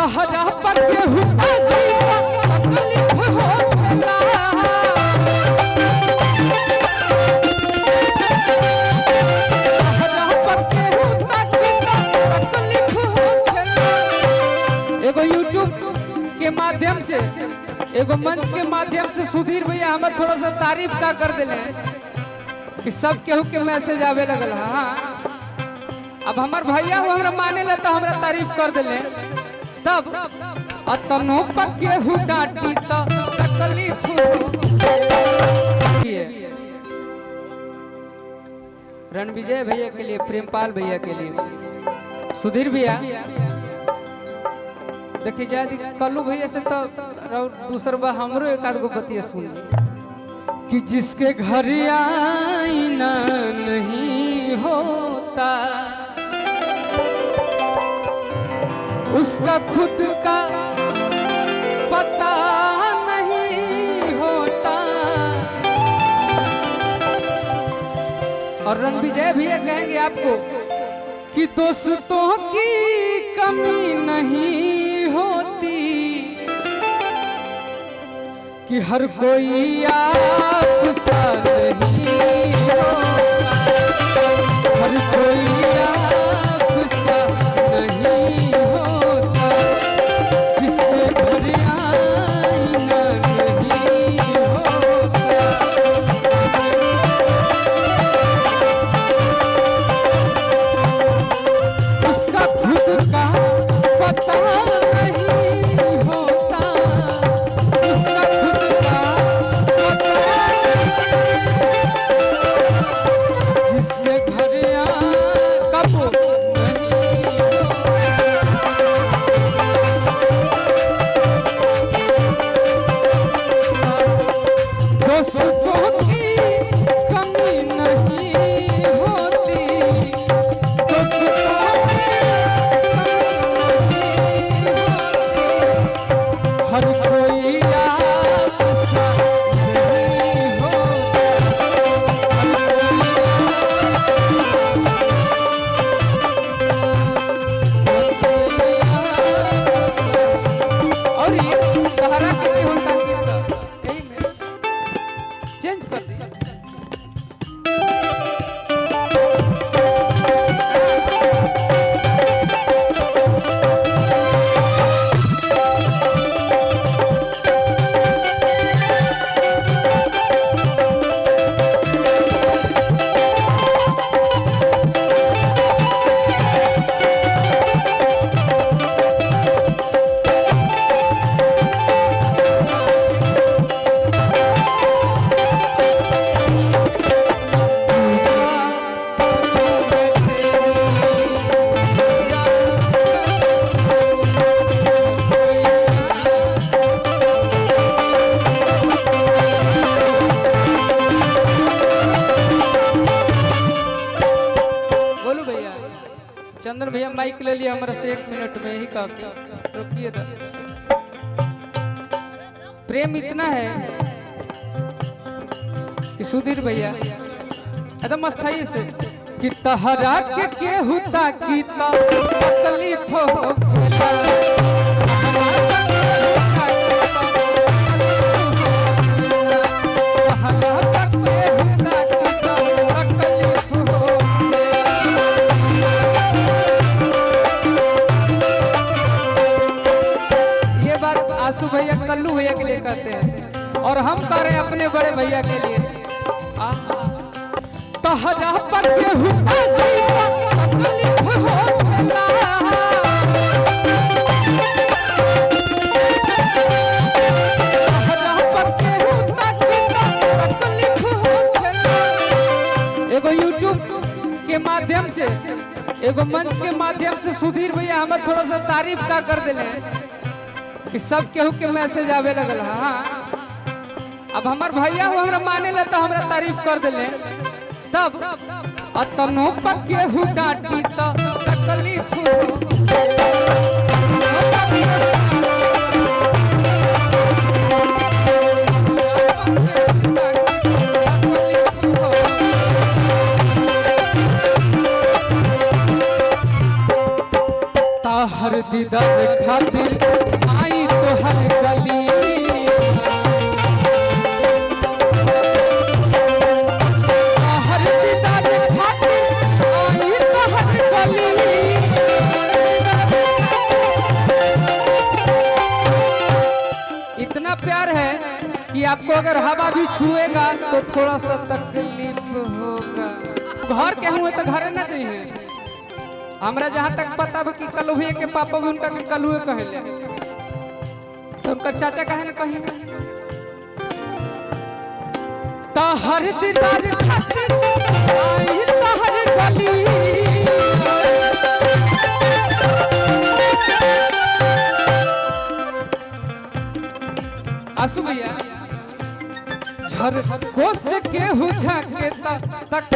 तहरा पके हुता तकलीफ हो खेला तहरा पके हुता तकलीफ हो खेला। एगो यूट्यूब के माध्यम से एगो मंच के माध्यम से सुधीर भैया हमें थोड़ा सा तारीफ का कर दिले कि सब केहू के मैसेज आवे लगल। हाँ अब हमार भैया वो हमरा माने ला तो हमरा तारीफ कर दिले तब अतनो पके हु डाटी तो तकलीफ रणविजय भैया के लिए, प्रेमपाल भैया के लिए, सुधीर भैया देखिए जादी कल्लू भैया से तो दूसर बार हमरो एक आध गो बतिया सुन कि जिसके घर आईना नहीं होता उसका खुद का पता नहीं होता। और रणविजय भैया कहेंगे आपको कि दोस्तों की कमी नहीं होती कि हर कोई आपसा नहीं होता, हर कोई आपसा नहीं होता, जिससे घर आईना नहीं होता। उसका खुद का पता नहीं होता, उसका खुद का पता जिससे घर कब दोस्तों की कमी नहीं होती, दोस्तों हर कोई आपसा नहीं होता, और ये सहारा कितनी होता है चेंज कर दिया। चंद्र भैया माइक ले लिया हमारा से 1 मिनट में ही का रुकिए। प्रेम इतना है कि सुधीर भैया एकदम अस्थाई से कि तहरा के होता की तकलीफ हो आंसू भैया कल्लू भैया के लिए कहते हैं और हम कह रहे हैं अपने बड़े भैया के लिए। तहरा पके हुता तकलीफ हो खेला तहरा पके हुता तकलीफ हो खेला। एगो यूट्यूब के माध्यम से एगो मंच के माध्यम से सुधीर भैया हमें थोड़ा सा तारीफ का कर दिले कि सब केहू के मैसेज आवे लगल। हाँ अब हमार भैया वो हमरा माने ला तो हमरा तारीफ कर दिले तब अतनो पके हु डाटी तो तकलीफ हो। हर दीदार खातिर आई तो हर गली हर दीदार खातिर आई तो हर गली इतना प्यार है कि आपको अगर हवा भी छुएगा तो थोड़ा सा तकलीफ होगा। घर के हुए तो घरे ना चाहिए। हमरा जहाँ तक पता बा कि कलुहे के पापा भी उनका के कलुहे कहेले तो उनका चाचा कहे ना कहीं तो हर दीदार खातिर आई तो हर गली आसू भैया झर कोस के हुझा के तक